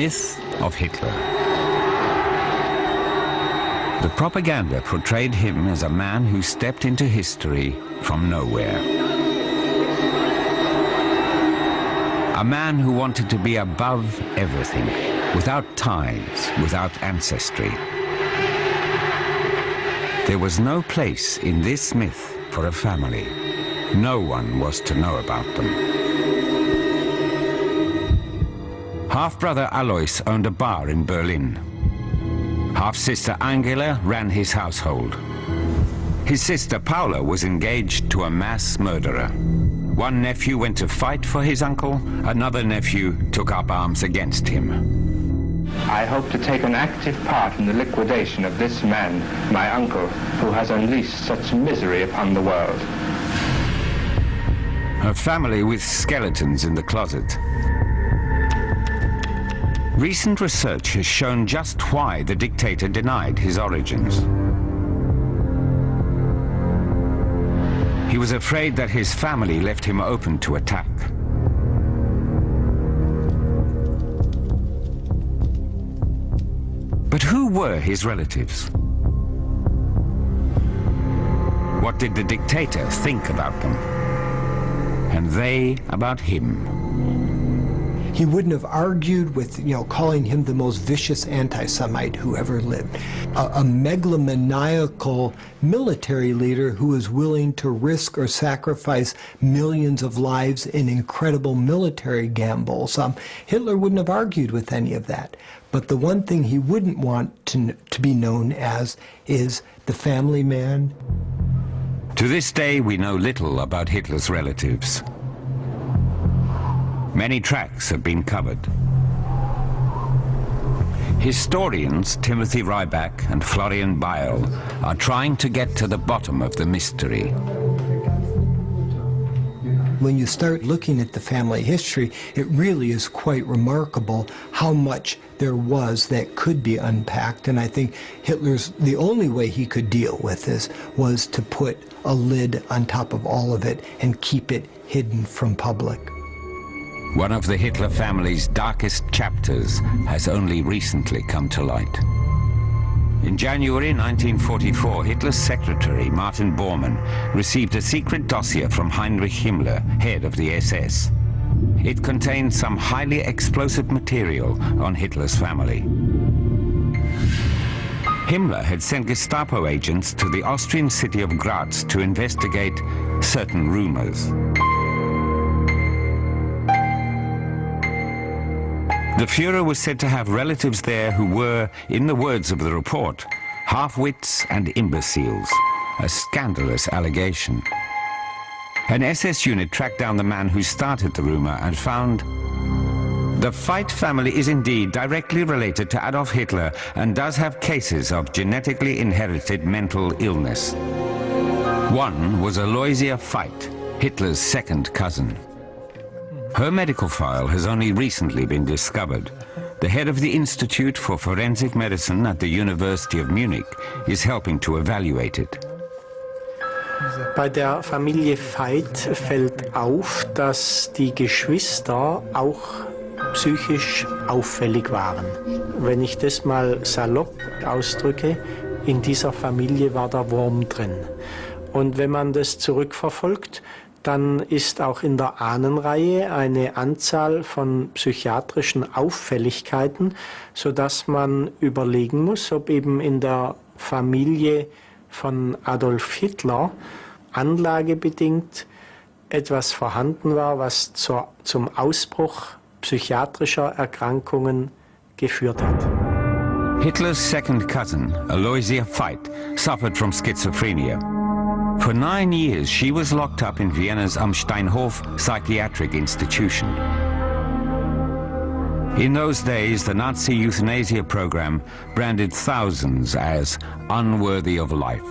myth of Hitler. The propaganda portrayed him as a man who stepped into history from nowhere. A man who wanted to be above everything, without ties, without ancestry. There was no place in this myth for a family. No one was to know about them. Half-brother Alois owned a bar in Berlin. Half-sister Angela ran his household. His sister Paula was engaged to a mass murderer. One nephew went to fight for his uncle, another nephew took up arms against him. I hope to take an active part in the liquidation of this man, my uncle, who has unleashed such misery upon the world. A family with skeletons in the closet. Recent research has shown just why the dictator denied his origins. He was afraid that his family left him open to attack. But who were his relatives? What did the dictator think about them? And they about him? He wouldn't have argued with, calling him the most vicious anti-Semite who ever lived. A megalomaniacal military leader who was willing to risk or sacrifice millions of lives in incredible military gambles. Hitler wouldn't have argued with any of that. But the one thing he wouldn't want to be known as is the family man. To this day, we know little about Hitler's relatives. Many tracks have been covered. Historians Timothy Ryback and Florian Beil are trying to get to the bottom of the mystery. When you start looking at the family history, it really is quite remarkable how much there was that could be unpacked. And I think the only way he could deal with this was to put a lid on top of all of it and keep it hidden from public. One of the Hitler family's darkest chapters has only recently come to light. In January 1944, Hitler's secretary, Martin Bormann, received a secret dossier from Heinrich Himmler, head of the SS. It contained some highly explosive material on Hitler's family. Himmler had sent Gestapo agents to the Austrian city of Graz to investigate certain rumors. The Führer was said to have relatives there who were, in the words of the report, half-wits and imbeciles, a scandalous allegation. An SS unit tracked down the man who started the rumor and found the Veit family is indeed directly related to Adolf Hitler and does have cases of genetically inherited mental illness. One was Aloysia Veit, Hitler's second cousin. Her medical file has only recently been discovered. The head of the Institute for Forensic Medicine at the University of Munich is helping to evaluate it. Bei der Familie Veit fällt auf, dass die Geschwister auch psychisch auffällig waren. Wenn ich das mal salopp ausdrücke, in dieser Familie war der Wurm drin. Und wenn man das zurückverfolgt, dann ist auch in der Ahnenreihe eine Anzahl von psychiatrischen Auffälligkeiten, sodass man überlegen muss, ob eben in der Familie von Adolf Hitler anlagebedingt etwas vorhanden war, was zum Ausbruch psychiatrischer Erkrankungen geführt hat. Hitler's second cousin, Aloysia Veit, suffered from schizophrenia. For 9 years, she was locked up in Vienna's Am Steinhof psychiatric institution. In those days, the Nazi euthanasia program branded thousands as unworthy of life.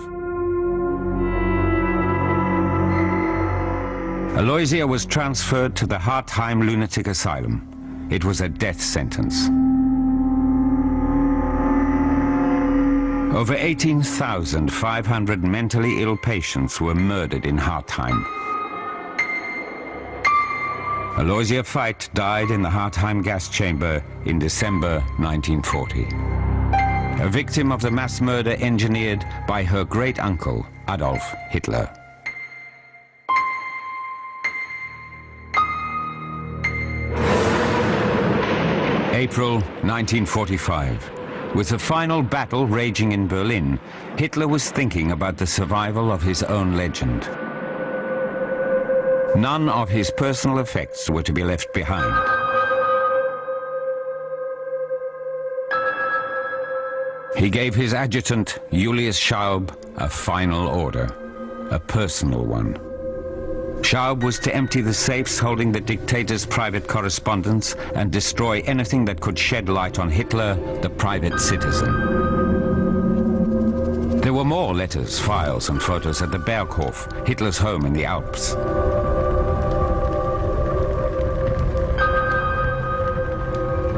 Aloysia was transferred to the Hartheim Lunatic Asylum. It was a death sentence. Over 18,500 mentally ill patients were murdered in Hartheim. Aloysia Veit died in the Hartheim gas chamber in December 1940. A victim of the mass murder engineered by her great-uncle, Adolf Hitler. April 1945. With the final battle raging in Berlin, Hitler was thinking about the survival of his own legend. None of his personal effects were to be left behind. He gave his adjutant, Julius Schaub, a final order, a personal one. Schaub was to empty the safes holding the dictator's private correspondence and destroy anything that could shed light on Hitler, the private citizen. There were more letters, files and photos at the Berghof, Hitler's home in the Alps.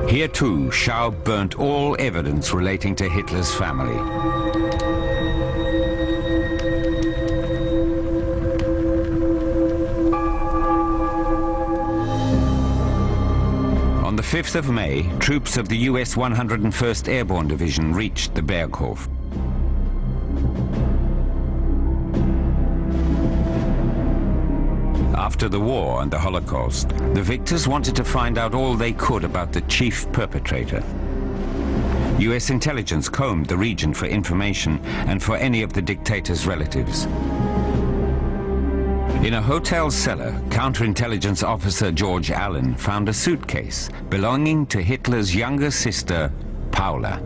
Here too, Schaub burnt all evidence relating to Hitler's family. On the 5th of May, troops of the US 101st Airborne Division reached the Berghof. After the war and the Holocaust, the victors wanted to find out all they could about the chief perpetrator. US intelligence combed the region for information and for any of the dictator's relatives. In a hotel cellar, counterintelligence officer George Allen found a suitcase belonging to Hitler's younger sister, Paula.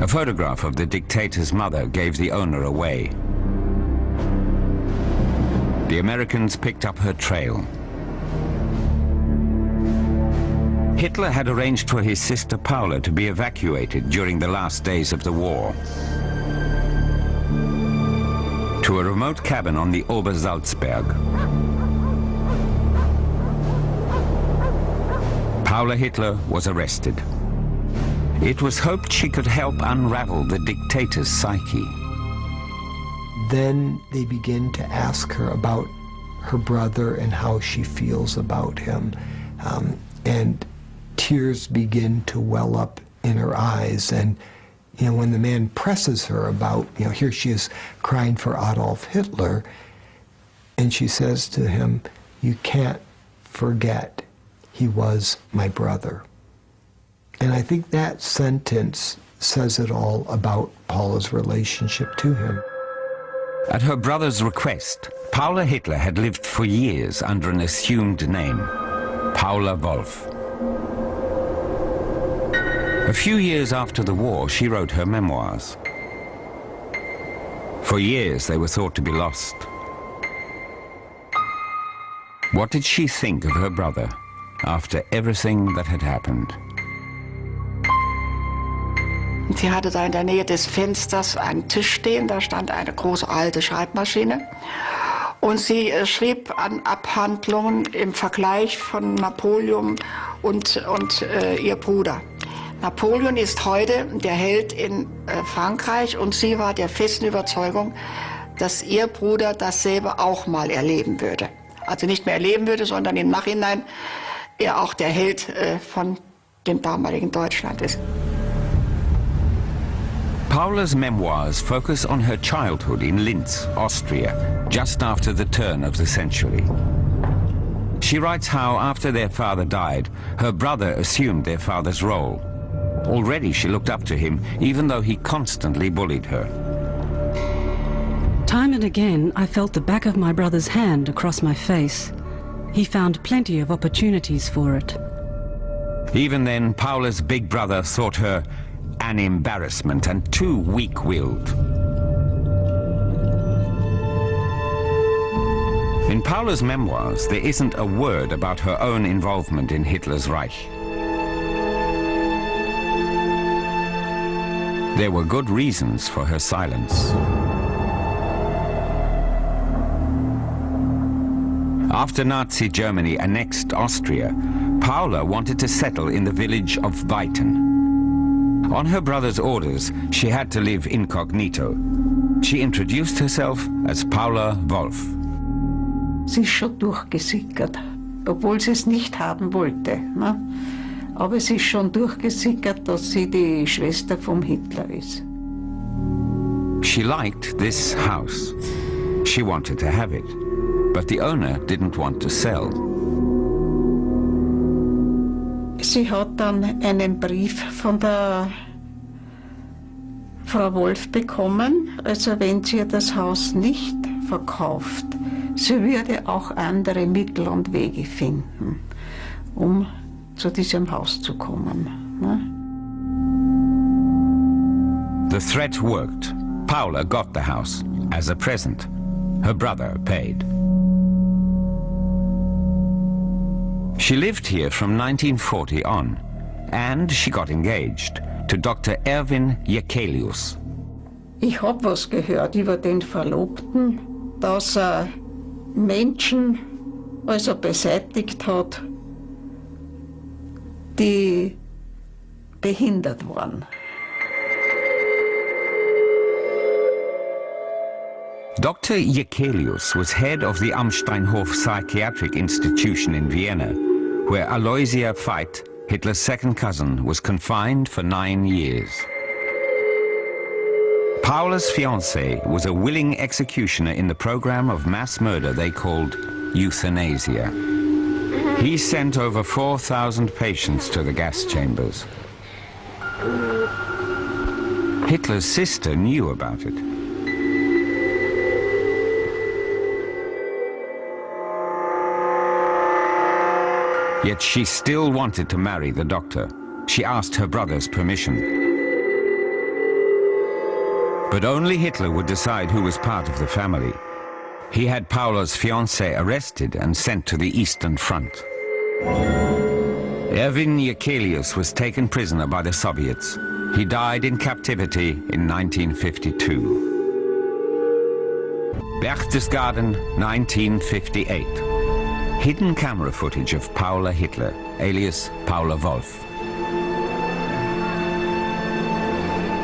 A photograph of the dictator's mother gave the owner away. The Americans picked up her trail. Hitler had arranged for his sister Paula to be evacuated during the last days of the war to a remote cabin on the Obersalzberg. Paula Hitler was arrested. It was hoped she could help unravel the dictator's psyche. Then they begin to ask her about her brother and how she feels about him. And tears begin to well up in her eyes. And when the man presses her about, here she is crying for Adolf Hitler, and she says to him, "You can't forget he was my brother." And I think that sentence says it all about Paula's relationship to him. At her brother's request, Paula Hitler had lived for years under an assumed name, Paula Wolf. A few years after the war, she wrote her memoirs. For years, they were thought to be lost. What did she think of her brother after everything that had happened? Sie hatte da in der Nähe des Fensters einen Tisch stehen, da stand eine große alte Schreibmaschine. Und sie schrieb an Abhandlungen im Vergleich von Napoleon und ihr Bruder. Napoleon ist heute der Held in Frankreich und sie war der festen Überzeugung, dass ihr Bruder dasselbe auch mal erleben würde. Also nicht mehr erleben würde, sondern im Nachhinein er auch der Held von dem damaligen Deutschland ist. Paula's memoirs focus on her childhood in Linz, Austria, just after the turn of the century. She writes how, after their father died, her brother assumed their father's role. Already she looked up to him, even though he constantly bullied her. Time and again, I felt the back of my brother's hand across my face. He found plenty of opportunities for it. Even then, Paula's big brother thought her an embarrassment and too weak-willed. In Paula's memoirs, there isn't a word about her own involvement in Hitler's Reich. There were good reasons for her silence. After Nazi Germany annexed Austria, Paula wanted to settle in the village of Weiten. On her brother's orders, she had to live incognito. She introduced herself as Paula Wolf. Sie ist schon durchgesickert, obwohl sie es nicht haben wollte. Ne? Aber es ist schon durchgesickert, dass sie die Schwester vom Hitler ist. She liked this house. She wanted to have it. But the owner didn't want to sell. Sie hat dann einen Brief von der Frau Wolf bekommen, also wenn sie das Haus nicht verkauft, sie würde auch andere Mittel und Wege finden, um zu diesem Haus zu kommen. Ne? The threat worked. Paula got the house as a present. Her brother paid. She lived here from 1940 on, and she got engaged to Dr. Erwin Jekelius. Ich habe was gehört über den Verlobten, dass er Menschen also beseitigt hat, die behindert waren. Dr. Jekelius was head of the Amsteinhof Psychiatric Institution in Vienna, where Aloysia Veit, Hitler's second cousin, was confined for 9 years. Paula's fiancé was a willing executioner in the program of mass murder they called euthanasia. He sent over 4,000 patients to the gas chambers. Hitler's sister knew about it. Yet she still wanted to marry the doctor. She asked her brother's permission. But only Hitler would decide who was part of the family. He had Paula's fiancé arrested and sent to the Eastern Front. Erwin Jekelius was taken prisoner by the Soviets. He died in captivity in 1952. Berchtesgaden, 1958. Hidden camera footage of Paula Hitler, alias Paula Wolf.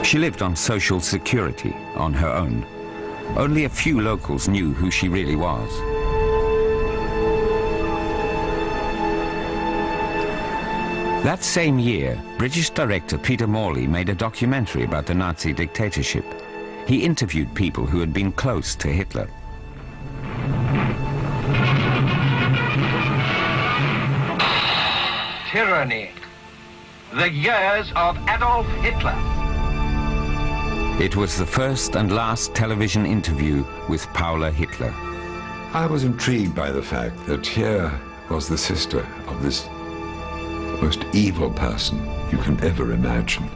She lived on Social Security on her own. Only a few locals knew who she really was. That same year, British director Peter Morley made a documentary about the Nazi dictatorship. He interviewed people who had been close to Hitler. Tyranny. The years of Adolf Hitler. It was the first and last television interview with Paula Hitler. I was intrigued by the fact that here was the sister of this most evil person you can ever imagine.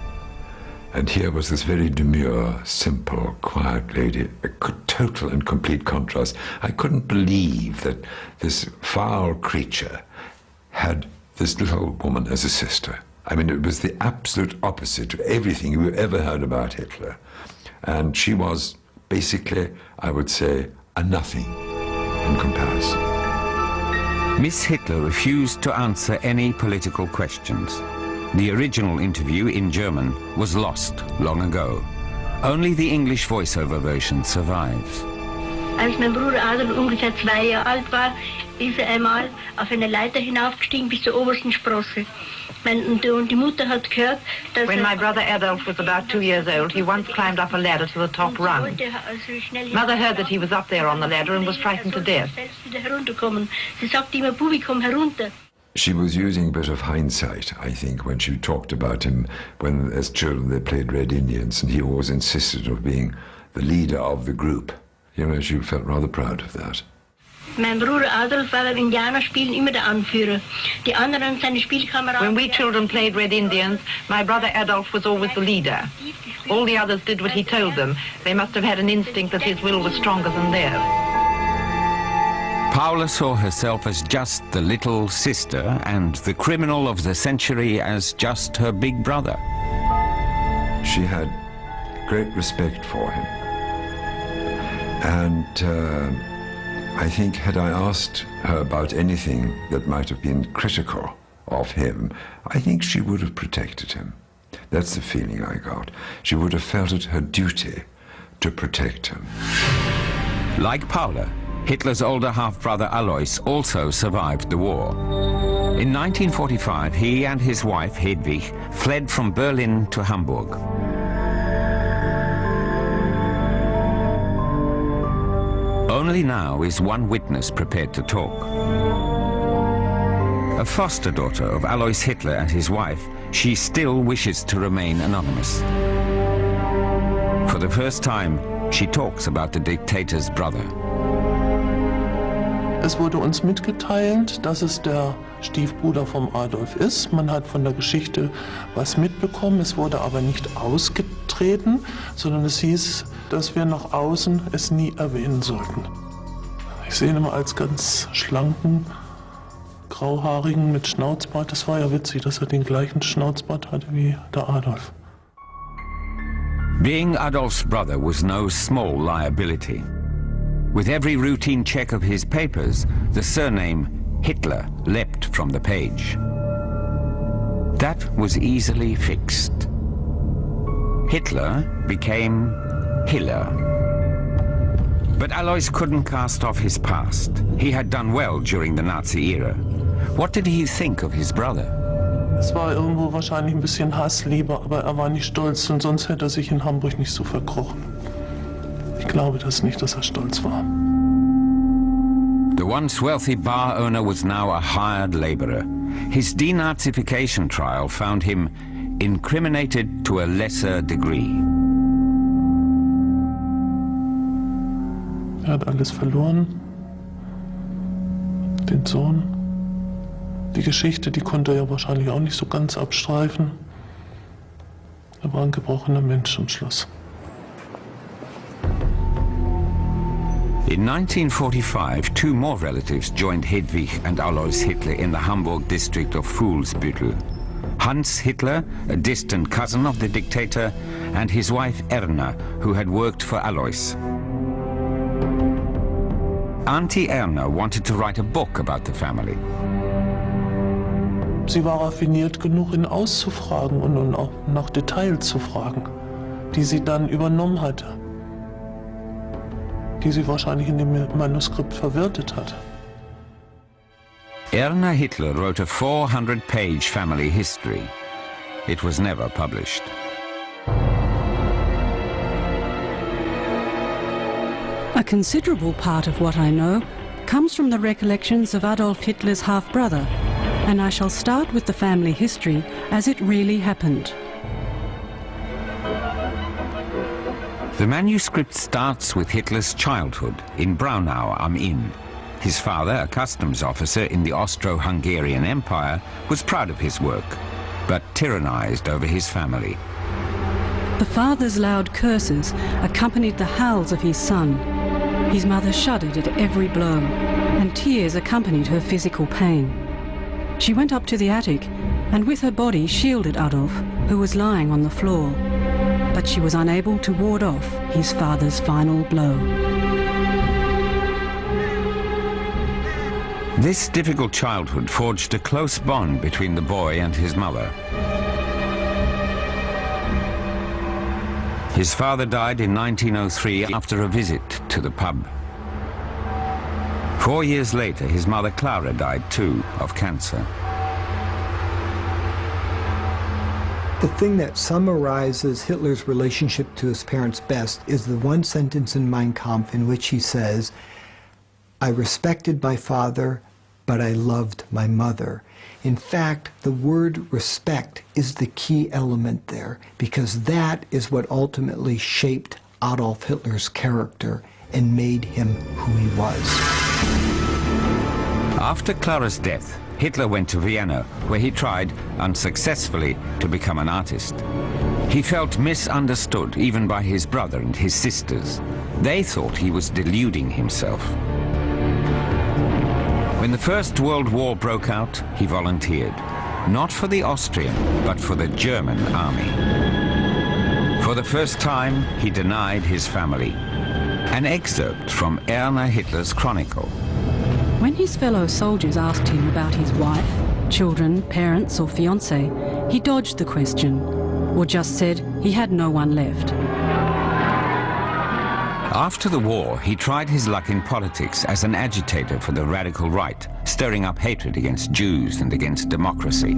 And here was this very demure, simple, quiet lady, a total and complete contrast. I couldn't believe that this foul creature had this little woman as a sister. I mean, it was the absolute opposite to everything you ever heard about Hitler. And she was basically, I would say, a nothing in comparison. Miss Hitler refused to answer any political questions. The original interview in German was lost long ago. Only the English voiceover version survives. Als mein Bruder Adolf ungefähr 2 Jahre alt war, ist einmal auf eine Leiter hinaufgestiegen bis zur obersten Sprosse. Und die Mutter hat gehört, dass When my brother Adolf was about 2 years old, he once climbed up a ladder to the top rung. Mother heard that he was up there on the ladder and was frightened to death. Sie sagte immer, Bubi, komm herunter. She was using a bit of hindsight, I think, when she talked about him when, as children, they played Red Indians, and he always insisted of being the leader of the group. You know, she felt rather proud of that. Mein Bruder Adolf war beim Indianerspielen immer der Anführer. Die anderen, seine Spielkameraden... When we children played Red Indians, my brother Adolf was always the leader. All the others did what he told them. They must have had an instinct that his will was stronger than theirs. Paula saw herself as just the little sister and the criminal of the century as just her big brother. She had great respect for him. And I think had I asked her about anything that might have been critical of him, I think she would have protected him. That's the feeling I got. She would have felt it her duty to protect him. Like Paula, Hitler's older half-brother Alois also survived the war. In 1945, he and his wife Hedwig fled from Berlin to Hamburg. Only now is one witness prepared to talk. A foster daughter of Alois Hitler and his wife, she still wishes to remain anonymous. For the first time, she talks about the dictator's brother. Es wurde uns mitgeteilt, dass es der Stiefbruder vom Adolf ist. Man hat von der Geschichte was mitbekommen, es wurde aber nicht ausgetreten, sondern es hieß, dass wir nach außen es nie erwähnen sollten. Ich sehe ihn immer als ganz schlanken, grauhaarigen mit Schnauzbart. Das war ja witzig, dass er den gleichen Schnauzbart hatte wie der Adolf. Being Adolf's brother was no small liability. With every routine check of his papers, the surname Hitler leapt from the page. That was easily fixed. Hitler became Hiller. But Alois couldn't cast off his past. He had done well during the Nazi era. What did he think of his brother? Es war irgendwo wahrscheinlich ein bisschen Hassliebe, aber er war nicht stolz und sonst hätte er sich in Hamburg nicht so verkrochen. Ich glaube das nicht, dass er stolz war. The once wealthy bar owner was now a hired laborer. His denazification trial found him incriminated to a lesser degree. Er hat alles verloren. Den Sohn. Die Geschichte, die konnte er ja wahrscheinlich auch nicht so ganz abstreifen. Er war ein gebrochener Mensch am Schluss. In 1945, two more relatives joined Hedwig and Alois Hitler in the Hamburg district of Fuhlsbüttel. Hans Hitler, a distant cousin of the dictator, and his wife Erna, who had worked for Alois. Auntie Erna wanted to write a book about the family. Sie war raffiniert genug, ihn auszufragen und auch nach Details zu fragen, die sie dann übernommen hatte, die sie wahrscheinlich in dem Manuskript verwertet hat. Erna Hitler wrote a 400-page family history. It was never published. A considerable part of what I know comes from the recollections of Adolf Hitler's half-brother, and I shall start with the family history as it really happened. The manuscript starts with Hitler's childhood in Braunau am Inn. His father, a customs officer in the Austro-Hungarian Empire, was proud of his work, but tyrannized over his family. The father's loud curses accompanied the howls of his son. His mother shuddered at every blow, and tears accompanied her physical pain. She went up to the attic and with her body shielded Adolf, who was lying on the floor. But she was unable to ward off his father's final blow. This difficult childhood forged a close bond between the boy and his mother. His father died in 1903 after a visit to the pub. 4 years later, his mother Clara died too of cancer. The thing that summarizes Hitler's relationship to his parents best is the one sentence in Mein Kampf in which he says, "I respected my father, but I loved my mother." In fact, the word respect is the key element there, because that is what ultimately shaped Adolf Hitler's character and made him who he was. After Clara's death, Hitler went to Vienna, where he tried, unsuccessfully, to become an artist. He felt misunderstood even by his brother and his sisters. They thought he was deluding himself. When the First World War broke out, he volunteered, not for the Austrian, but for the German army. For the first time, he denied his family. An excerpt from Erna Hitler's chronicle. When his fellow soldiers asked him about his wife, children, parents or fiancé, he dodged the question, or just said he had no one left. After the war, he tried his luck in politics as an agitator for the radical right, stirring up hatred against Jews and against democracy.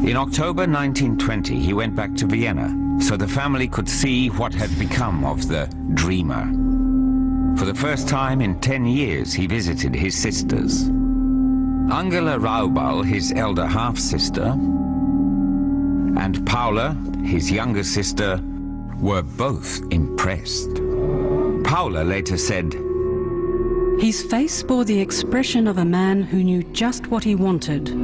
In October 1920, he went back to Vienna, so the family could see what had become of the dreamer. For the first time in 10 years, he visited his sisters. Angela Raubal, his elder half-sister, and Paula, his younger sister, were both impressed. Paula later said, "His face bore the expression of a man who knew just what he wanted."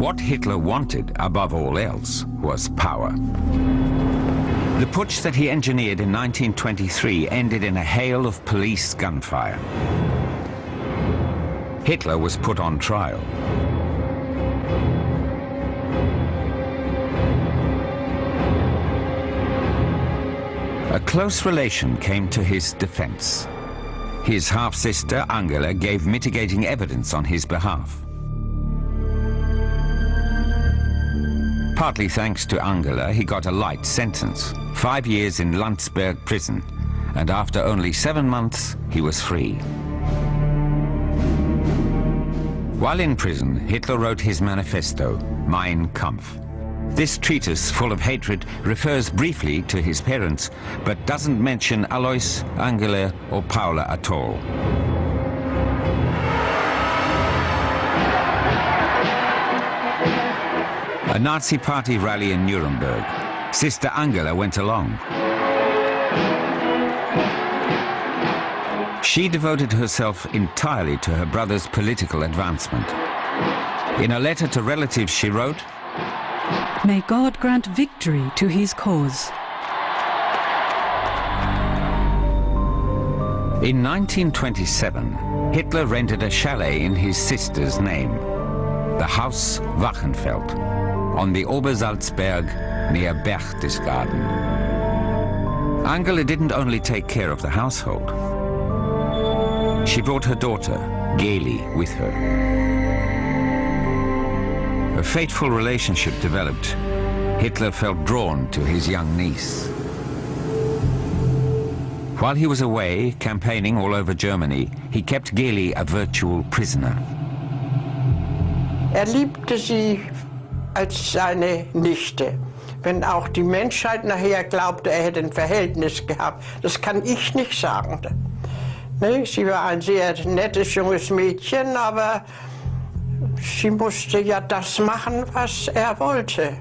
What Hitler wanted, above all else, was power. The putsch that he engineered in 1923 ended in a hail of police gunfire. Hitler was put on trial. A close relation came to his defense. His half-sister, Angela, gave mitigating evidence on his behalf. Partly thanks to Angela, he got a light sentence, 5 years in Landsberg prison, and after only 7 months, he was free. While in prison, Hitler wrote his manifesto, Mein Kampf. This treatise, full of hatred, refers briefly to his parents, but doesn't mention Alois, Angela, or Paula at all. A Nazi party rally in Nuremberg. Sister Angela went along. She devoted herself entirely to her brother's political advancement. In a letter to relatives, she wrote, "May God grant victory to his cause." In 1927, Hitler rented a chalet in his sister's name, the Haus Wachenfeld, on the Obersalzberg near Berchtesgaden. Angela didn't only take care of the household. She brought her daughter, Geli, with her. A fateful relationship developed. Hitler felt drawn to his young niece. While he was away, campaigning all over Germany, he kept Geli a virtual prisoner. Liebte sie als seine Nichte. Wenn auch die Menschheit nachher glaubte, hätte ein Verhältnis gehabt, das kann ich nicht sagen. Ne? Sie war ein sehr nettes junges Mädchen, aber sie musste ja das machen, was wollte.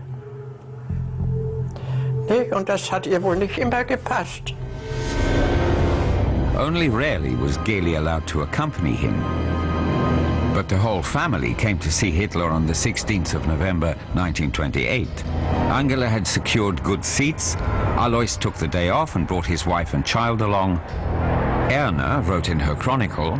Ne? Und das hat ihr wohl nicht immer gepasst. Only rarely was Geli allowed to accompany him. But the whole family came to see Hitler on the 16th of November 1928. Angela had secured good seats. Alois took the day off and brought his wife and child along. Erna wrote in her chronicle,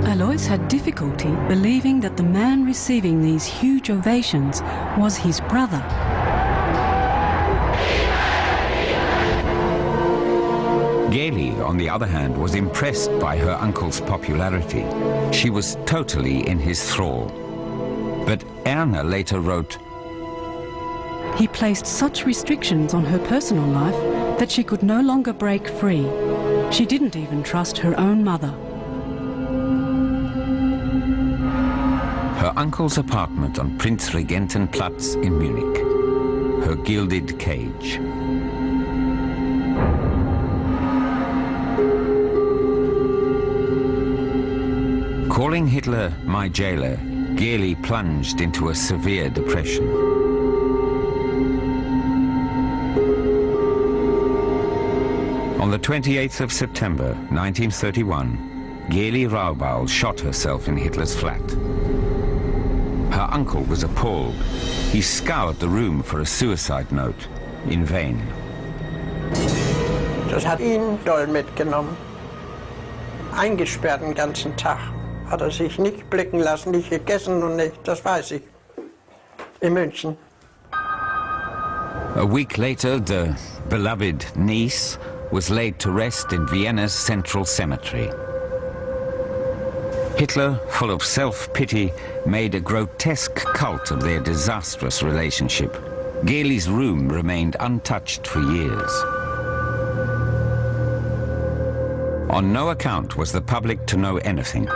Alois had difficulty believing that the man receiving these huge ovations was his brother. Geli, on the other hand, was impressed by her uncle's popularity. She was totally in his thrall. But Erna later wrote, "He placed such restrictions on her personal life that she could no longer break free. She didn't even trust her own mother." Her uncle's apartment on Prinzregentenplatz in Munich. Her gilded cage. Calling Hitler my jailer, Geli plunged into a severe depression. On the 28th of September 1931, Geli Raubal shot herself in Hitler's flat. Her uncle was appalled. He scoured the room for a suicide note, in vain. Das hat ihn doll mitgenommen. Eingesperrt den ganzen Tag. Hat sich nicht blicken lassen, nicht gegessen und nicht, das weiß ich. In München. A week later, the beloved niece was laid to rest in Vienna's central cemetery. Hitler, full of self-pity, made a grotesque cult of their disastrous relationship. Geli's room remained untouched for years. On no account was the public to know anything.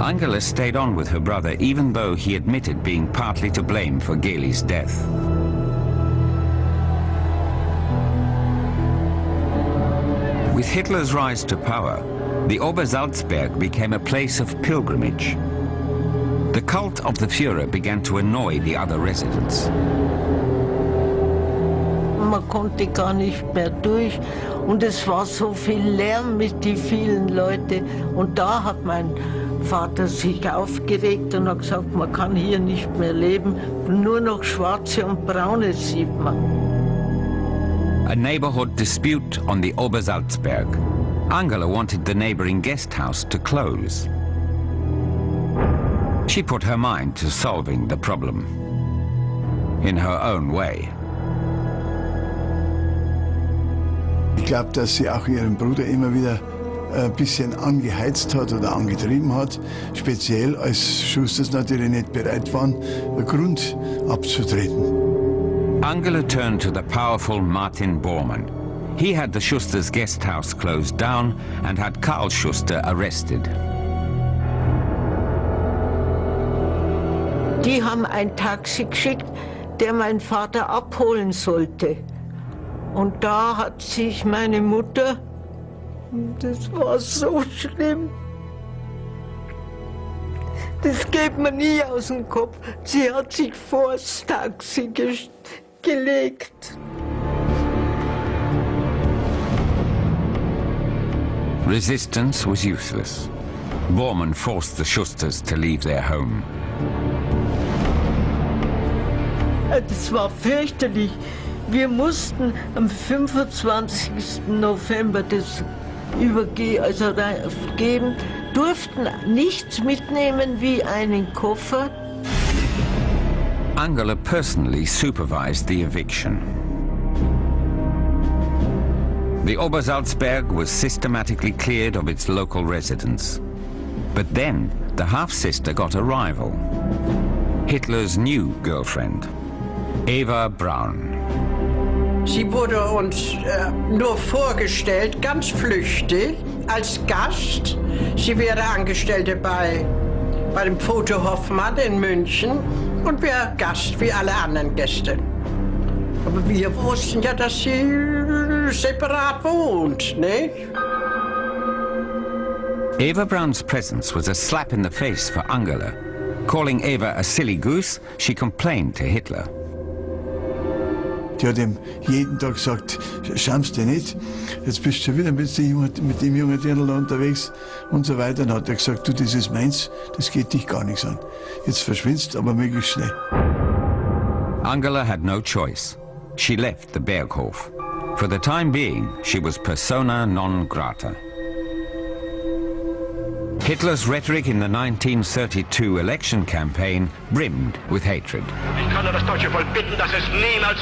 Angela stayed on with her brother even though he admitted being partly to blame for Geli's death. With Hitler's rise to power, the Obersalzberg became a place of pilgrimage. The cult of the Führer began to annoy the other residents. Man konnte gar nicht mehr durch und es war so viel Lärm mit den vielen Leuten. Und da hat mein Vater sich aufgeregt und hat gesagt, man kann hier nicht mehr leben, nur noch Schwarze und Braune sieht man. A neighborhood dispute on the Obersalzberg. Angela wanted the neighboring guest house to close. She put her mind to solving the problem in her own way. Ich glaube, dass sie auch ihren Bruder immer wieder ein bisschen angeheizt hat oder angetrieben hat, speziell als Schusters natürlich nicht bereit waren, den Grund abzutreten. Angela turned to the powerful Martin Bormann. He had the Schusters' guest house closed down and had Karl Schuster arrested. Die haben ein Taxi geschickt, der meinen Vater abholen sollte. Und da hat sich meine Mutter, das war so schlimm, das geht mir nie aus dem Kopf, sie hat sich vor das Taxi gelegt. Resistance was useless. Bormann forced the Schusters to leave their home. Das war fürchterlich. Wir mussten am 25. November das geben, durften nichts mitnehmen wie einen Koffer. Angela personally supervised the eviction. The Obersalzberg was systematically cleared of its local residents. But then the half-sister got a rival. Hitler's new girlfriend, Eva Braun. Sie wurde uns nur vorgestellt, ganz flüchtig, als Gast. Sie wäre Angestellte bei dem Foto Hoffmann in München und wäre Gast wie alle anderen Gäste. Aber wir wussten ja, dass sie separat wohnt, nicht? Eva Braun's presence was a slap in the face for Angela. Calling Eva a silly goose, she complained to Hitler. Die hat ihm jeden Tag gesagt, schamst du nicht, jetzt bist du schon wieder mit dem jungen Dirndl unterwegs und so weiter. Dann hat er gesagt, du, das ist meins, das geht dich gar nichts an. Jetzt verschwindest, aber möglichst schnell. Angela had no choice. She left the Berghof. For the time being, she was persona non grata. Hitler's rhetoric in the 1932 election campaign brimmed with hatred. Ich kann nur das deutsche Volk bitten, dass es niemals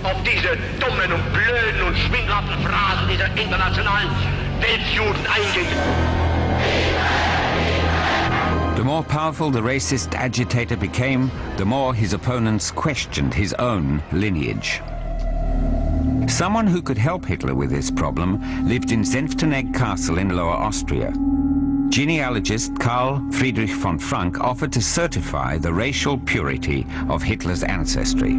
auf diese dummen und blöden und schwindelhaften Phrasen dieser internationalen Weltjuden eingeht. The more powerful the racist agitator became, the more his opponents questioned his own lineage. Someone who could help Hitler with this problem lived in Senftenegg Castle in Lower Austria. Genealogist Karl Friedrich von Frank offered to certify the racial purity of Hitler's ancestry.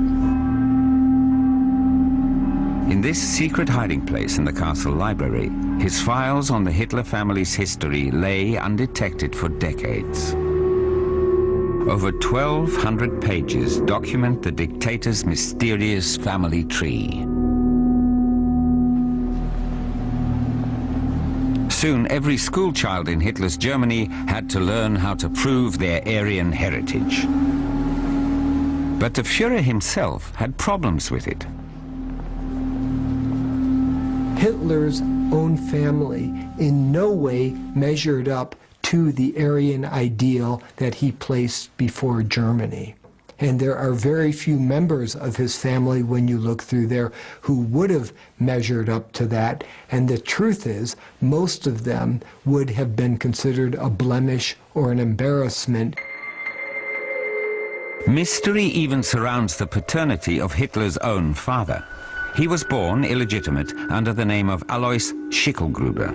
In this secret hiding place in the castle library, his files on the Hitler family's history lay undetected for decades. Over 1,200 pages document the dictator's mysterious family tree. Soon, every schoolchild in Hitler's Germany had to learn how to prove their Aryan heritage. But the Führer himself had problems with it. Hitler's own family in no way measured up to the Aryan ideal that he placed before Germany. And there are very few members of his family, when you look through there, who would have measured up to that. And the truth is, most of them would have been considered a blemish or an embarrassment. Mystery even surrounds the paternity of Hitler's own father. He was born illegitimate under the name of Alois Schicklgruber.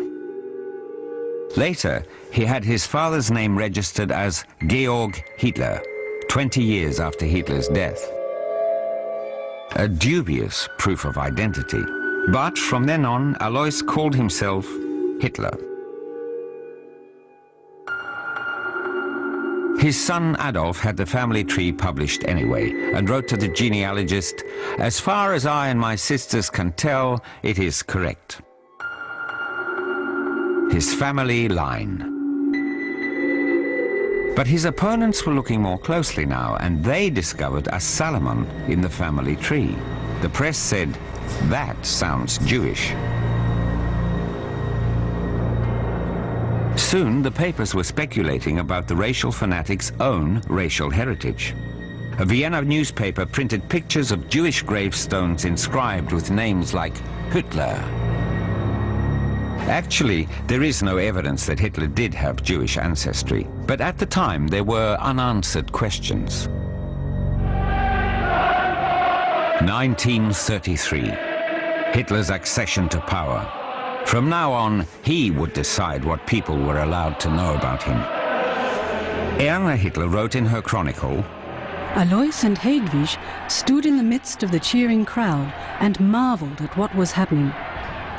Later, he had his father's name registered as Georg Hitler, 20 years after Hitler's death. A dubious proof of identity, but from then on, Alois called himself Hitler. His son Adolf had the family tree published anyway and wrote to the genealogist, "As far as I and my sisters can tell, it is correct." His family line. But his opponents were looking more closely now, and they discovered a Salomon in the family tree. The press said, "That sounds Jewish." Soon, the papers were speculating about the racial fanatic's own racial heritage. A Vienna newspaper printed pictures of Jewish gravestones inscribed with names like Hitler. Actually, there is no evidence that Hitler did have Jewish ancestry, but at the time there were unanswered questions. 1933, Hitler's accession to power. From now on, he would decide what people were allowed to know about him. Erna Hitler wrote in her chronicle, Alois and Hedwig stood in the midst of the cheering crowd and marveled at what was happening.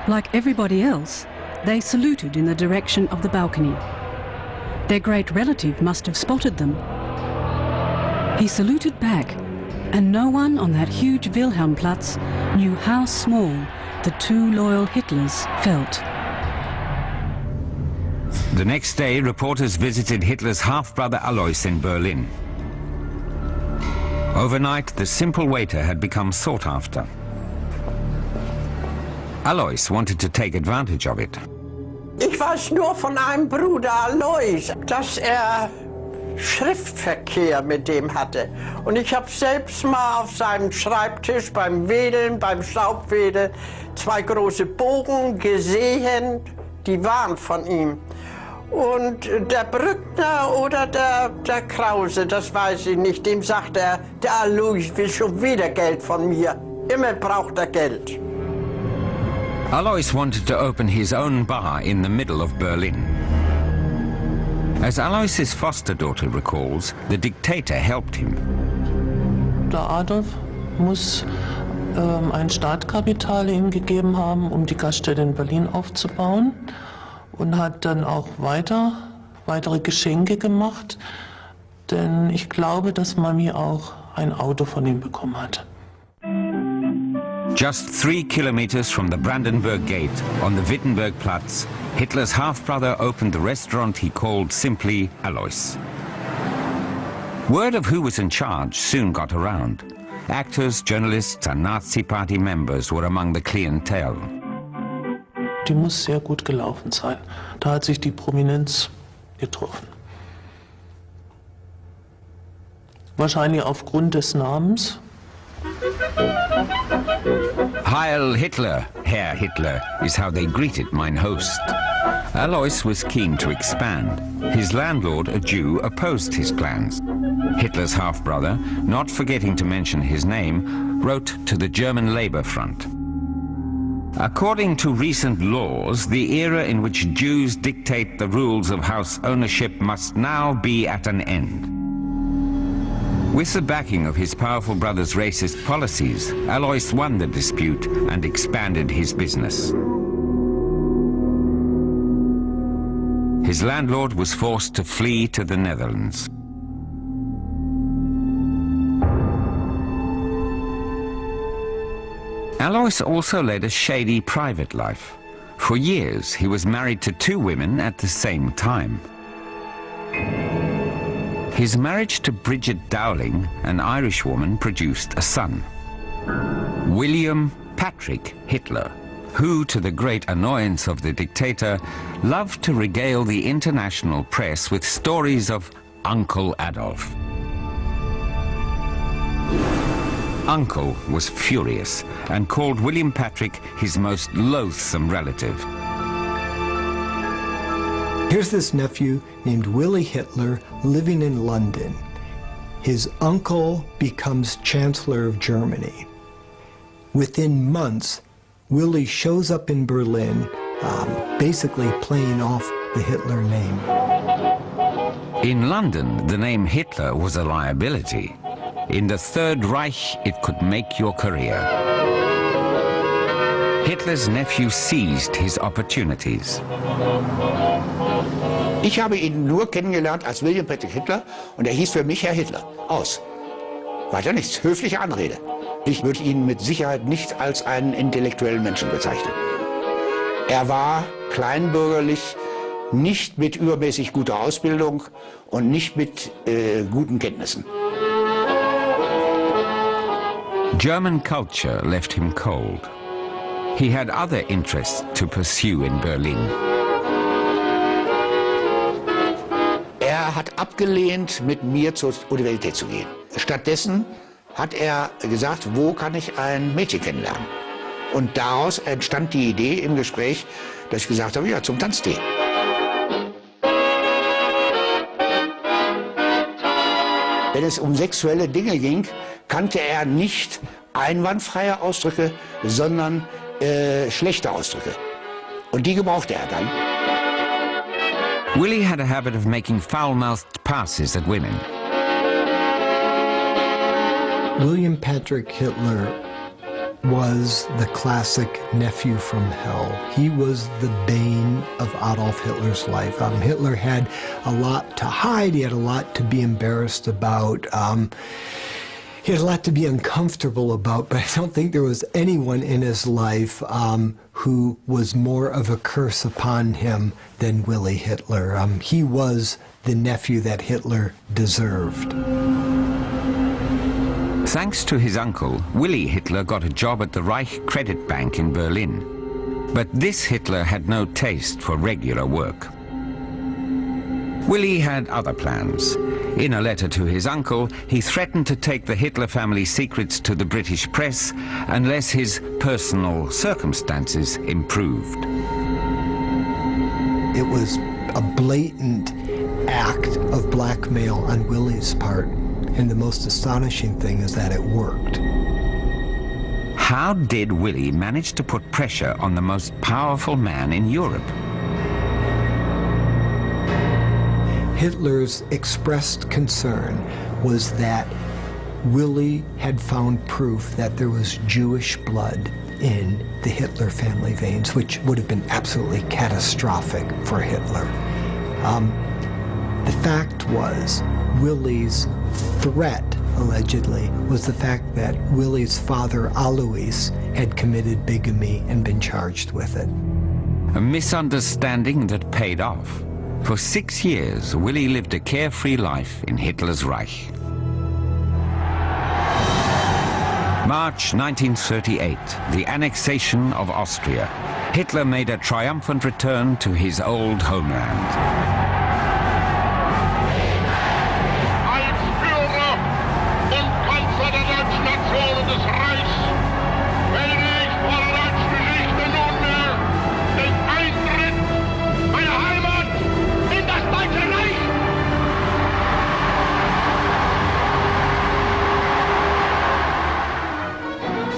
Like everybody else, they saluted in the direction of the balcony. Their great relative must have spotted them. He saluted back, and no one on that huge Wilhelmplatz knew how small the two loyal Hitlers felt. The next day, reporters visited Hitler's half-brother Alois in Berlin. Overnight, the simple waiter had become sought after. Alois wanted to take advantage of it. Ich weiß nur von einem Bruder Alois, dass Schriftverkehr mit dem hatte. Und ich habe selbst mal auf seinem Schreibtisch beim Wedeln, beim Staubwedeln, zwei große Bogen gesehen, die waren von ihm. Und der Brückner oder der Krause, das weiß ich nicht, dem sagte er, der Alois will schon wieder Geld von mir. Immer braucht er Geld. Alois wanted to open his own bar in the middle of Berlin. As Alois's foster daughter recalls, the dictator helped him. Der Adolf muss ein Startkapital ihm gegeben haben, um die Gaststätte in Berlin aufzubauen, und hat dann auch weitere Geschenke gemacht, denn ich glaube, dass Mami auch ein Auto von ihm bekommen hat. Just 3 kilometers from the Brandenburg Gate on the Wittenbergplatz, Hitler's half-brother opened the restaurant he called simply Alois. Word of who was in charge soon got around. Actors, journalists and Nazi Party members were among the clientele. Die muss sehr gut gelaufen sein. Da hat sich die Prominenz getroffen. Wahrscheinlich aufgrund des Namens. Heil Hitler, Herr Hitler, is how they greeted mine host. Alois was keen to expand. His landlord, a Jew, opposed his plans. Hitler's half-brother, not forgetting to mention his name, wrote to the German Labour Front. According to recent laws, the era in which Jews dictate the rules of house ownership must now be at an end. With the backing of his powerful brother's racist policies, Alois won the dispute and expanded his business. His landlord was forced to flee to the Netherlands. Alois also led a shady private life. For years, he was married to 2 women at the same time. His marriage to Bridget Dowling, an Irish woman, produced a son, William Patrick Hitler, who, to the great annoyance of the dictator, loved to regale the international press with stories of Uncle Adolf. Uncle was furious and called William Patrick his most loathsome relative. Here's this nephew named Willie Hitler living in London. His uncle becomes Chancellor of Germany. Within months, Willy shows up in Berlin, basically playing off the Hitler name. In London, the name Hitler was a liability. In the Third Reich, it could make your career. Hitler's nephew seized his opportunities. Ich habe ihn nur kennengelernt als William Patrick Hitler und er hieß für mich Herr Hitler. Aus. Weiter nichts. Höfliche Anrede. Ich würde ihn mit Sicherheit nicht als einen intellektuellen Menschen bezeichnen. Er war kleinbürgerlich, nicht mit übermäßig guter Ausbildung und nicht mit guten Kenntnissen. German culture left him cold. He had other interests to pursue in Berlin. Er hat abgelehnt, mit mir zur Universität zu gehen. Stattdessen hat er gesagt, wo kann ich ein Mädchen kennenlernen? Und daraus entstand die Idee im Gespräch, dass ich gesagt habe, ja, zum Tanztee. Wenn es um sexuelle Dinge ging, kannte er nicht einwandfreie Ausdrücke, sondern schlechte Ausdrücke. Und die gebrauchte er dann. Willy had a habit of making foul-mouthed passes at women. William Patrick Hitler was the classic nephew from hell. He was the bane of Adolf Hitler's life. Hitler had a lot to hide. He had a lot to be embarrassed about. He had a lot to be uncomfortable about, but I don't think there was anyone in his life who was more of a curse upon him than Willy Hitler. He was the nephew that Hitler deserved. Thanks to his uncle, Willy Hitler got a job at the Reich Credit Bank in Berlin. But this Hitler had no taste for regular work. Willy had other plans. In a letter to his uncle, he threatened to take the Hitler family secrets to the British press unless his personal circumstances improved. It was a blatant act of blackmail on Willy's part. And the most astonishing thing is that it worked. How did Willy manage to put pressure on the most powerful man in Europe? Hitler's expressed concern was that Willy had found proof that there was Jewish blood in the Hitler family veins, which would have been absolutely catastrophic for Hitler. The fact was, Willy's threat, allegedly, was the fact that Willy's father, Alois, had committed bigamy and been charged with it. A misunderstanding that paid off. For 6 years, Willy lived a carefree life in Hitler's Reich. March 1938, the annexation of Austria. Hitler made a triumphant return to his old homeland.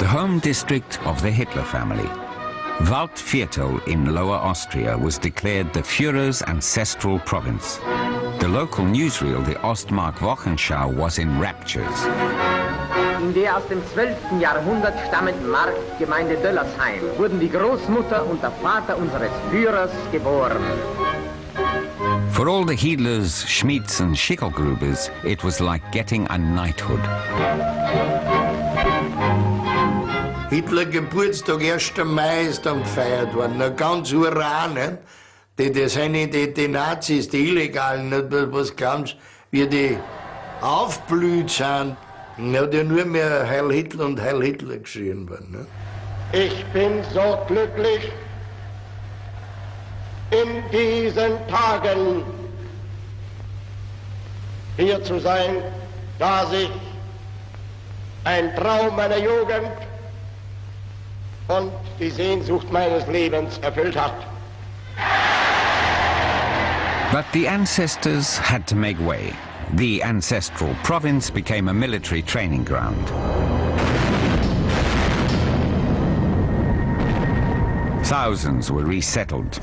Home district of the Hitler family. Waldviertel in Lower Austria was declared the Führer's ancestral province. The local newsreel, the Ostmark Wochenschau, was in raptures. In der aus dem 12. Jahrhundert stammenden Marktgemeinde Döllersheim wurden die Großmutter und der Vater unseres Führers geboren. For all the Hiedlers, Schmieds and Schickelgrubers, it was like getting a knighthood. Hitler Geburtstag, 1. Mai, ist dann gefeiert worden. Na, ganz Uran, ne? Das sind die Nazis, die Illegalen, nicht? Was glaubst du, wie die aufblüht sind? Da hat ja nur mehr Heil Hitler und Heil Hitler geschrien worden. Ne? Ich bin so glücklich, in diesen Tagen hier zu sein, da sich ein Traum meiner Jugend und die Sehnsucht meines Lebens erfüllt hat. But the ancestors had to make way. The ancestral province became a military training ground. Thousands were resettled.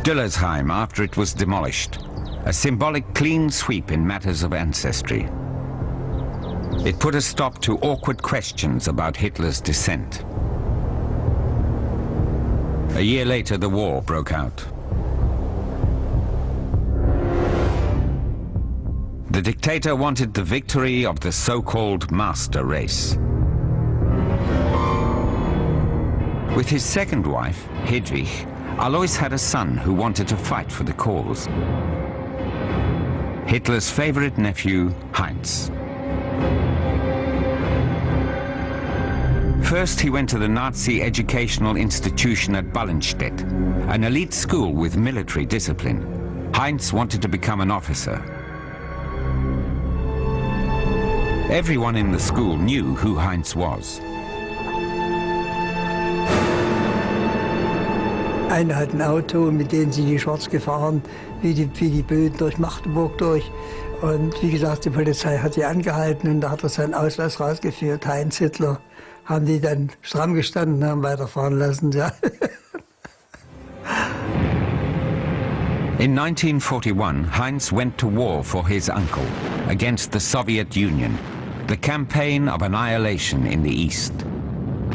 Düllersheim after it was demolished, a symbolic clean sweep in matters of ancestry. It put a stop to awkward questions about Hitler's descent. A year later, the war broke out. The dictator wanted the victory of the so-called master race. With his second wife, Hedwig, Alois had a son who wanted to fight for the cause. Hitler's favorite nephew, Heinz. First, he went to the Nazi educational institution at Ballenstedt, an elite school with military discipline. Heinz wanted to become an officer. Everyone in the school knew who Heinz was. Einer hat ein Auto, mit dem sind die schwarz gefahren, wie die Böden durch Magdeburg durch. Und wie gesagt, die Polizei hat sie angehalten und da hat er seinen Ausweis rausgeführt, Heinz Hitler. Haben die dann stramm gestanden, haben weiterfahren lassen, ja. In 1941, Heinz went to war for his uncle against the Soviet Union, the campaign of annihilation in the East.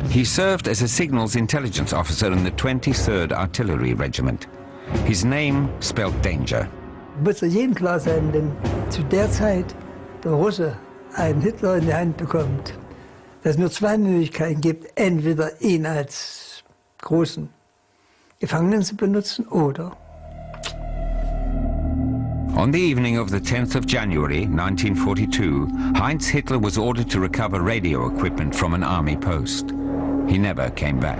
He served as a signals intelligence officer in the 23rd Artillery Regiment. His name spelled danger. Muss ja jedem klar sein, wenn zu der Zeit der Russe einen Hitler in die Hand bekommt, dass es nur zwei Möglichkeiten gibt, entweder ihn als großen Gefangenen zu benutzen oder... On the evening of the 10th of January 1942, Heinz Hitler was ordered to recover radio equipment from an army post. He never came back.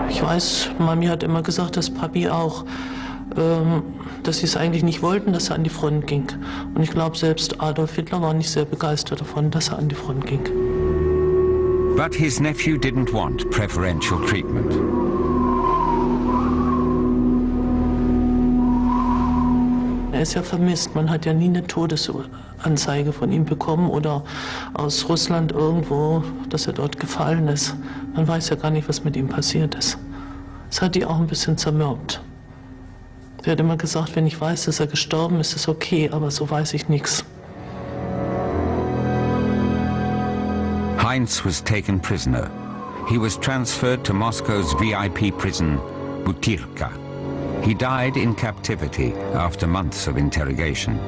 Ich weiß, Mami hat immer gesagt, dass Papi auch, dass sie es eigentlich nicht wollten, dass er an die Front ging. Und ich glaube, selbst Adolf Hitler war nicht sehr begeistert davon, dass er an die Front ging. But his nephew didn't want preferential treatment. Er ist ja vermisst. Man hat ja nie eine Todesanzeige von ihm bekommen oder aus Russland irgendwo, dass er dort gefallen ist. Man weiß ja gar nicht, was mit ihm passiert ist. Das hat die auch ein bisschen zermürbt. Sie hat immer gesagt, wenn ich weiß, dass er gestorben ist, ist okay, aber so weiß ich nichts. Heinz was taken prisoner. He was transferred to Moscow's VIP prison, Butyrka. He died in captivity after months of interrogation.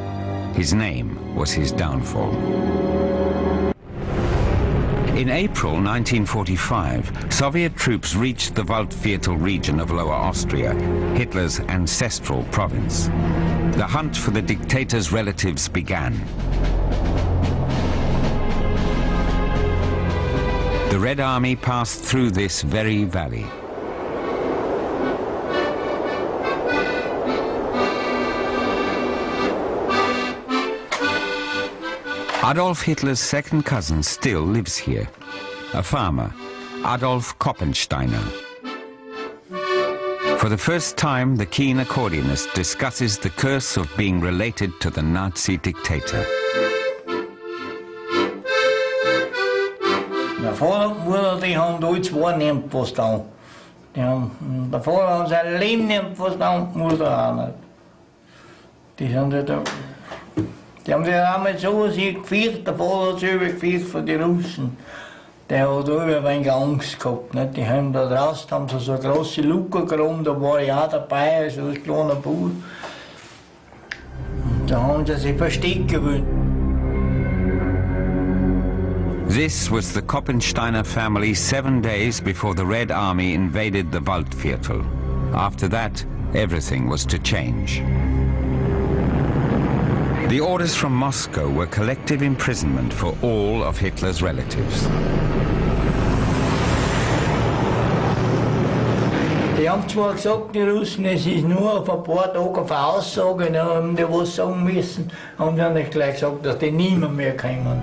His name was his downfall. In April 1945, Soviet troops reached the Waldviertel region of Lower Austria, Hitler's ancestral province. The hunt for the dictator's relatives began. The Red Army passed through this very valley. Adolf Hitler's second cousin still lives here, a farmer, Adolf Koppensteiner. For the first time, the keen accordionist discusses the curse of being related to the Nazi dictator. Der Vater und Mutter, die haben da zwei nicht verstanden. Der Vater hat sein Leben nicht verstanden, die Mutter auch nicht. Die haben sich damals so gefeiert, der Vater hat sich gefeiert von den Russen. Der hat auch ein wenig Angst gehabt. Nicht? Die haben da draußen haben so eine große Luke geräumt, da war ich auch dabei, so ein kleiner Bub. Da haben sie sich versteckt gewöhnt. This was the Koppensteiner family 7 days before the Red Army invaded the Waldviertel. After that, everything was to change. The orders from Moscow were collective imprisonment for all of Hitler's relatives. Die haben zwar gesagt, die Russen, es ist nur auf ein paar Tage auf Aussage, dann haben die was sagen müssen, haben die nicht gleich gesagt, dass die niemand mehr kommen.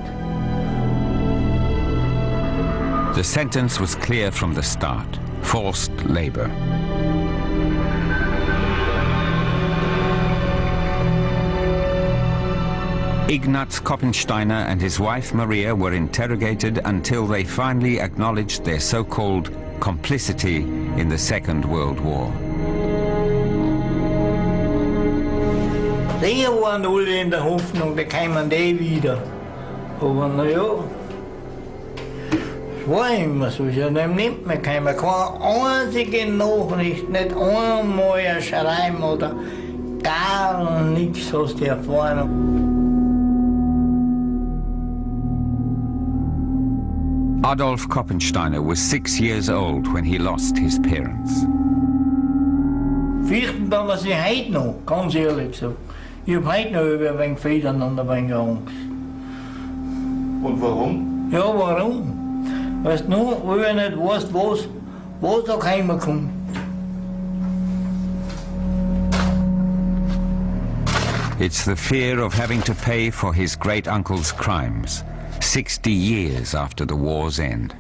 The sentence was clear from the start: forced labor. Ignaz Koppensteiner and his wife Maria were interrogated until they finally acknowledged their so-called complicity in the Second World War. Sie waren alle in der Hoffnung, da kämen die wieder. Aber naja, es war immer so, ja, dem nimmt man keine einzige Nachricht, nicht einmal ein Schreiben oder gar nichts hast du erfahren. Adolf Koppensteiner was 6 years old when he lost his parents. Fürchten da was ich heute noch, ganz ehrlich gesagt. Ich hab heute noch über ein wenig Federn und ein wenig Angst. Und warum? Ja, warum? Weißt du noch, weil du nicht weißt, was da kommen kommt. It's the fear of having to pay for his great-uncle's crimes, 60 years after the war's end.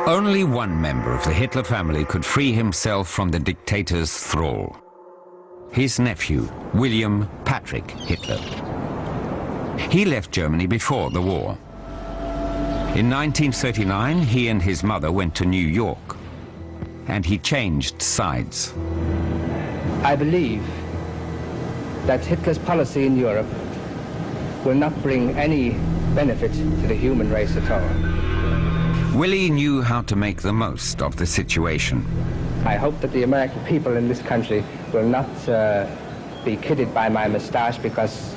Only one member of the Hitler family could free himself from the dictator's thrall. His nephew, William Patrick Hitler. He left Germany before the war. In 1939, he and his mother went to New York, and he changed sides. I believe that Hitler's policy in Europe will not bring any benefit to the human race at all. Willie knew how to make the most of the situation. I hope that the American people in this country will not be kidded by my moustache, because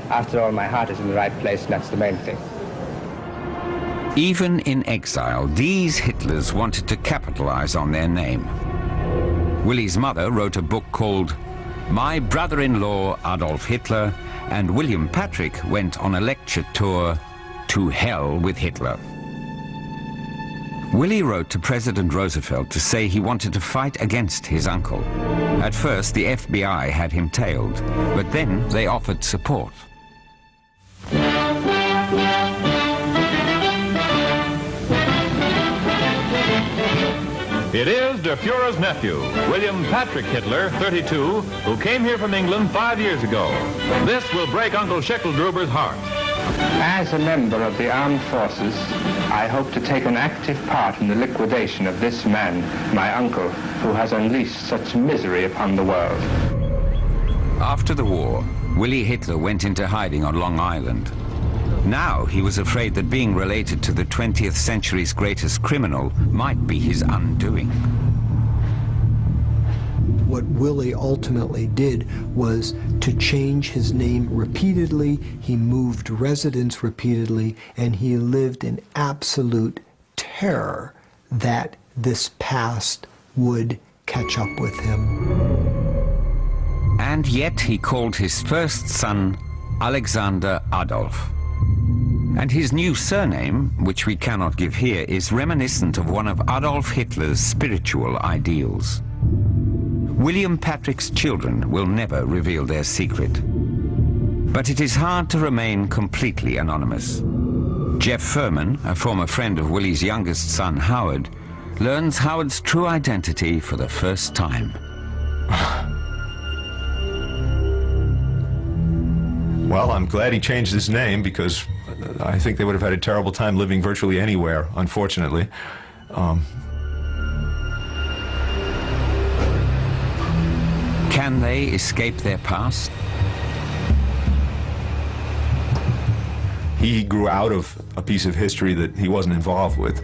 after all my heart is in the right place, and that's the main thing. Even in exile, these Hitlers wanted to capitalize on their name. Willie's mother wrote a book called My Brother-in-Law Adolf Hitler, and William Patrick went on a lecture tour to hell with Hitler. Willie wrote to President Roosevelt to say he wanted to fight against his uncle. At first, the FBI had him tailed, but then they offered support. It is Der Fuhrer's nephew, William Patrick Hitler, 32, who came here from England 5 years ago. This will break Uncle Schickeldruber's heart. As a member of the armed forces, I hope to take an active part in the liquidation of this man, my uncle, who has unleashed such misery upon the world. After the war, Willie Hitler went into hiding on Long Island. Now he was afraid that being related to the 20th century's greatest criminal might be his undoing. What Willie ultimately did was to change his name repeatedly. He moved residence repeatedly, and he lived in absolute terror that this past would catch up with him. And yet he called his first son Alexander Adolf. And his new surname, which we cannot give here, is reminiscent of one of Adolf Hitler's spiritual ideals. William Patrick's children will never reveal their secret. But it is hard to remain completely anonymous. Jeff Furman, a former friend of Willie's youngest son, Howard, learns Howard's true identity for the first time. Well, I'm glad he changed his name, because I think they would have had a terrible time living virtually anywhere, unfortunately. Can they escape their past? He grew out of a piece of history that he wasn't involved with.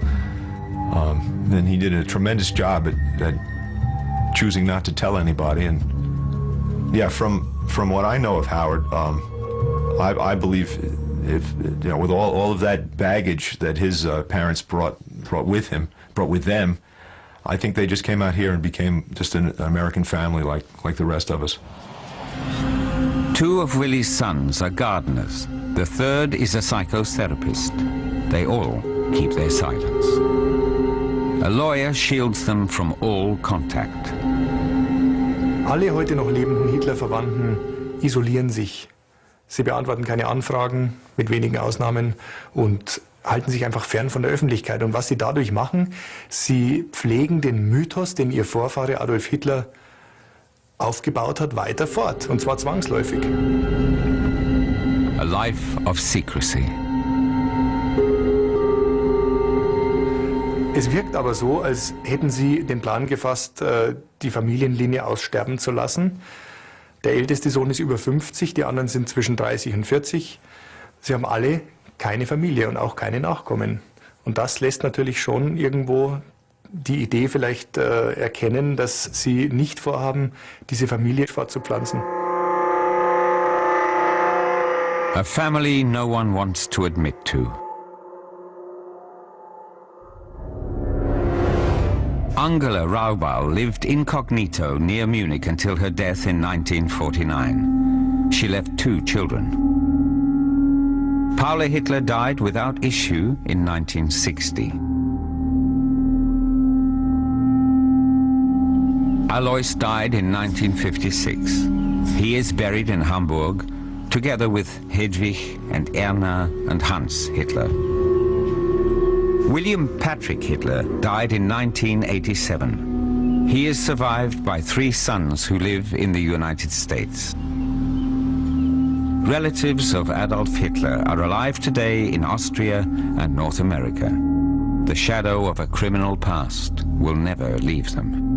Then he did a tremendous job at choosing not to tell anybody. And yeah, from what I know of Howard, I believe, if you know, with all of that baggage that his parents brought with them, I think they just came out here and became just an American family like the rest of us. 2 of Willie's sons are gardeners. The third is a psychotherapist. They all keep their silence. A lawyer shields them from all contact. Alle heute noch lebenden Hitler-Verwandten isolieren sich. Sie beantworten keine Anfragen, mit wenigen Ausnahmen, und halten sich einfach fern von der Öffentlichkeit. Und was sie dadurch machen, sie pflegen den Mythos, den ihr Vorfahre Adolf Hitler aufgebaut hat, weiter fort, und zwar zwangsläufig. A life of secrecy. Es wirkt aber so, als hätten sie den Plan gefasst, die Familienlinie aussterben zu lassen. Der älteste Sohn ist über 50, die anderen sind zwischen 30 und 40. Sie haben alle keine Familie und auch keine Nachkommen. Und das lässt natürlich schon irgendwo die Idee vielleicht erkennen, dass sie nicht vorhaben, diese Familie fortzupflanzen. A family no one wants to admit to. Angela Raubal lived incognito near Munich until her death in 1949. She left 2 children. Paula Hitler died without issue in 1960. Alois died in 1956. He is buried in Hamburg, together with Hedwig and Erna and Hans Hitler. William Patrick Hitler died in 1987. He is survived by 3 sons who live in the United States. Relatives of Adolf Hitler are alive today in Austria and North America. The shadow of a criminal past will never leave them.